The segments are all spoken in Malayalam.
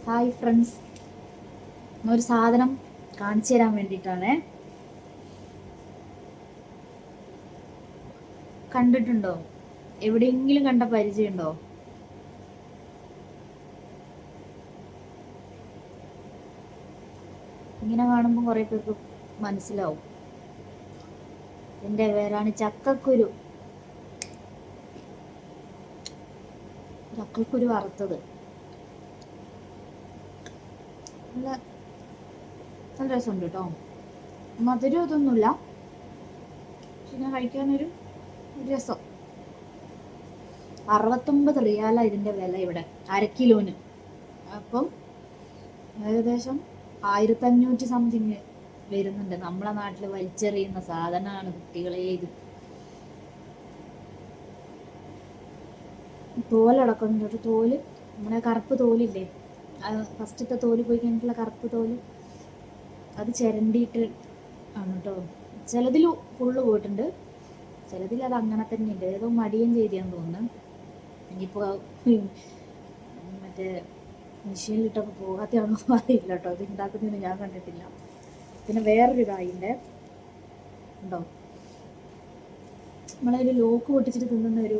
ഹായ് ഫ്രണ്ട്സ്, ഒരു സാധനം കാണിച്ചു തരാൻ വേണ്ടിയിട്ടാണേ. കണ്ടിട്ടുണ്ടോ? എവിടെയെങ്കിലും കണ്ട പരിചയമുണ്ടോ? ഇങ്ങനെ കാണുമ്പോൾ കുറേ പേർക്ക് മനസ്സിലാവും. എൻ്റെ പേരാണ് ചക്കക്കുരു. ചക്കക്കുരു വറുത്തത് നല്ല നല്ല രസമുണ്ട് കേട്ടോ. മധുരം ഇതൊന്നുമില്ല, പിന്നെ കഴിക്കാനൊരു രസം. 69 റിയാല ഇതിൻ്റെ വില ഇവിടെ, 1/2 കിലോന്. അപ്പം ഏകദേശം 1500 സംതിങ് വരുന്നുണ്ട്. നമ്മളെ നാട്ടിൽ വലിച്ചെറിയുന്ന സാധനമാണ് കുട്ടികളെ ഇത്. തോലടക്കുന്നുണ്ട്. ഒരു തോല്, നമ്മുടെ കറുപ്പ് തോലില്ലേ, ഫസ്റ്റത്തെ തോല് പോയി കഴിഞ്ഞിട്ടുള്ള കറുപ്പ് തോല്, അത് ചിരണ്ടിയിട്ട് ആണ് കേട്ടോ. ചിലതിൽ ഫുള്ള് പോയിട്ടുണ്ട്, ചിലതിൽ അത് അങ്ങനെ തന്നെ ഉണ്ട്. ഏതോ മടിയൻ ചെയ്തിയാന്ന് തോന്നുന്നു. ഇനിയിപ്പോൾ മറ്റേ മെഷീനിലിട്ടപ്പോൾ പോകാത്തയാണോ അറിയില്ല കേട്ടോ. ഇത് ഉണ്ടാക്കുന്നതിന് ഞാൻ കണ്ടിട്ടില്ല. പിന്നെ വേറൊരു കായിൻ്റെ ഉണ്ടോ, നമ്മളൊരു ലോക്ക് പൊട്ടിച്ചിട്ട് തിന്നുന്ന ഒരു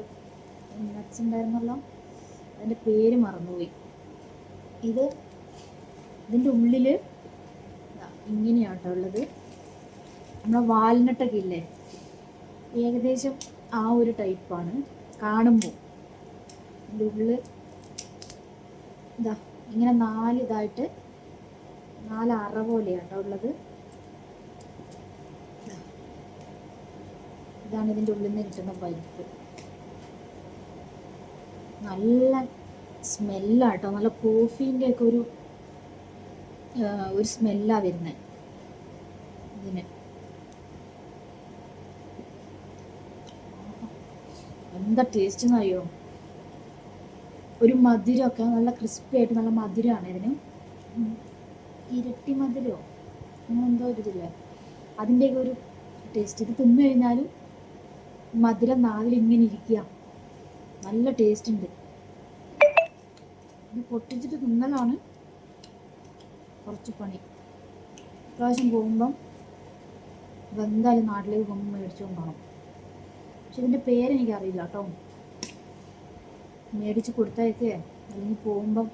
നട്ട്സ് ഉണ്ടായിരുന്നല്ലോ, അതിൻ്റെ പേര് മറന്നുപോയി. ഇതിൻ്റെ ഉള്ളിൽ ഇങ്ങനെയാണ് കേട്ടോ ഉള്ളത്. നമ്മളെ വാൽനട്ടൊക്കെ ഇല്ലേ, ഏകദേശം ആ ഒരു ടൈപ്പാണ് കാണുമ്പോൾ. ഇതിൻ്റെ ഉള്ളിൽ ഇങ്ങനെ 4 ഇതായിട്ട് 4 അറ പോലെയാണ് കേട്ടോ ഉള്ളത്. ഇതാണ് ഇതിൻ്റെ ഉള്ളിൽ നിന്ന് കിട്ടുന്ന പരിപ്പ്. നല്ല സ്മെല്ലാട്ടോ, നല്ല കോഫീൻ്റെ ഒക്കെ ഒരു സ്മെല്ലാ വരുന്നത് ഇതിന്. എന്താ ടേസ്റ്റ് എന്നറിയോ? ഒരു മധുരമൊക്കെ നല്ല ക്രിസ്പി ആയിട്ട് നല്ല മധുരമാണ് ഇതിന്. ഇരട്ടി മധുരമോ അങ്ങനെ എന്തോ ഒരു ഇതില്ലേ, അതിൻ്റെയൊക്കെ ഒരു ടേസ്റ്റ്. ഇത് തിന്നു കഴിഞ്ഞാലും മധുരം നാവിൽ ഇങ്ങനെ ഇരിക്കുക. നല്ല ടേസ്റ്റ് ഉണ്ട്. ഇത് പൊട്ടിച്ചിട്ട് തിന്നലാണ് കുറച്ച് പണി. പ്രാവശ്യം പോകുമ്പം എന്തായാലും നാട്ടിലേക്ക് പോകുമ്പോൾ മേടിച്ചുകൊണ്ട് പോകണം. പക്ഷെ ഇതിൻ്റെ പേരെനിക്കറിയില്ല കേട്ടോ. മേടിച്ച് കൊടുത്തയക്കേ അല്ലെങ്കിൽ പോകുമ്പം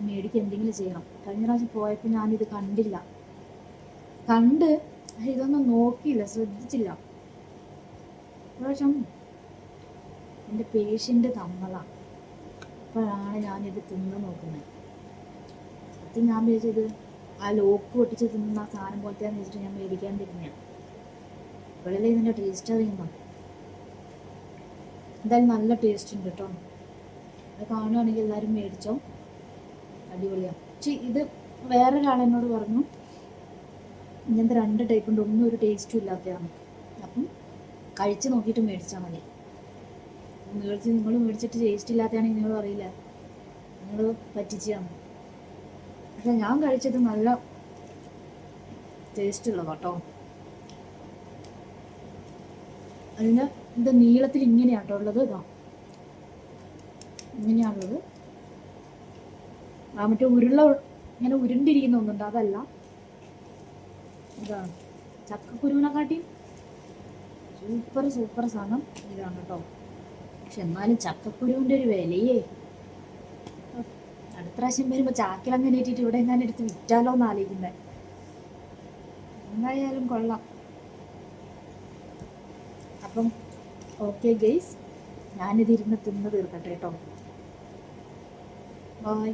മേടിക്കുക എന്തെങ്കിലും ചെയ്യണം. കഴിഞ്ഞ പ്രാവശ്യം പോയപ്പോൾ ഞാനിത് കണ്ടില്ല, ഇതൊന്നും നോക്കിയില്ല, ശ്രദ്ധിച്ചില്ല. പ്രാവശ്യം എൻ്റെ പേഷ്യൻ്റ് തന്നതാണ്, അപ്പോഴാണ് ഞാനിത് തിന്ന് നോക്കുന്നത്. സത്യം ഞാൻ വിചാരിച്ചത് ആ ലോക്ക് പൊട്ടിച്ച് തിന്നുന്ന ആ സാധനം പോലത്തെയാന്ന് വെച്ചിട്ട് ഞാൻ മേടിക്കാണ്ടിരുന്നതാണ്. ഇപ്പോഴല്ലേ ഇതിൻ്റെ ടേസ്റ്റ് അറിയുന്നു. എന്തായാലും നല്ല ടേസ്റ്റ് ഉണ്ട് കേട്ടോ. അത് കാണുകയാണെങ്കിൽ എല്ലാവരും മേടിച്ചോ, അടിപൊളിയാണ്. പക്ഷേ ഇത് വേറൊരാളെന്നോട് പറഞ്ഞു ഇങ്ങനത്തെ 2 ടൈപ്പ് ഉണ്ട്, ഒന്നും ഒരു ടേസ്റ്റും ഇല്ലാത്തതാണ്. അപ്പം കഴിച്ച് നോക്കിയിട്ട് മേടിച്ചാൽ മതി. നിങ്ങൾ മേടിച്ചിട്ട് ടേസ്റ്റ് ഇല്ലാത്തതാണെങ്കിൽ നിങ്ങൾ അറിയില്ല, നിങ്ങൾ പറ്റിച്ചാണ്. പക്ഷെ ഞാൻ കഴിച്ചത് നല്ല ടേസ്റ്റ് ഉള്ളത് കേട്ടോ. അതിന് ഇത് നീളത്തിൽ ഇങ്ങനെയാട്ടോ ഉള്ളത്. ഇങ്ങനെയാണുള്ളത്. മറ്റേ ഇങ്ങനെ ഉരുണ്ടിരിക്കുന്ന ഒന്നുണ്ട്, അതല്ല. ഇതാണ് ചക്കക്കുരുവിനെക്കാട്ടി സൂപ്പർ സാധനം ഇതാണ് കേട്ടോ. പക്ഷെ എന്നാലും ചക്കക്കുരുവിൻ്റെ ഒരു വിലയേ. അടുത്ത പ്രാവശ്യം വരുമ്പോൾ ചാക്കിലങ്ങനെ ഇട്ടിട്ട് ഇവിടെ എങ്ങനെ എടുത്ത് വിറ്റാലോ എന്ന് ആലോചിക്കുന്നത്. എന്തായാലും കൊള്ളാം. അപ്പം ഓക്കെ ഗൈസ്, ഞാനിത് ഇരുന്ന് തിന്ന് തീർക്കട്ടെ കേട്ടോ. ബൈ.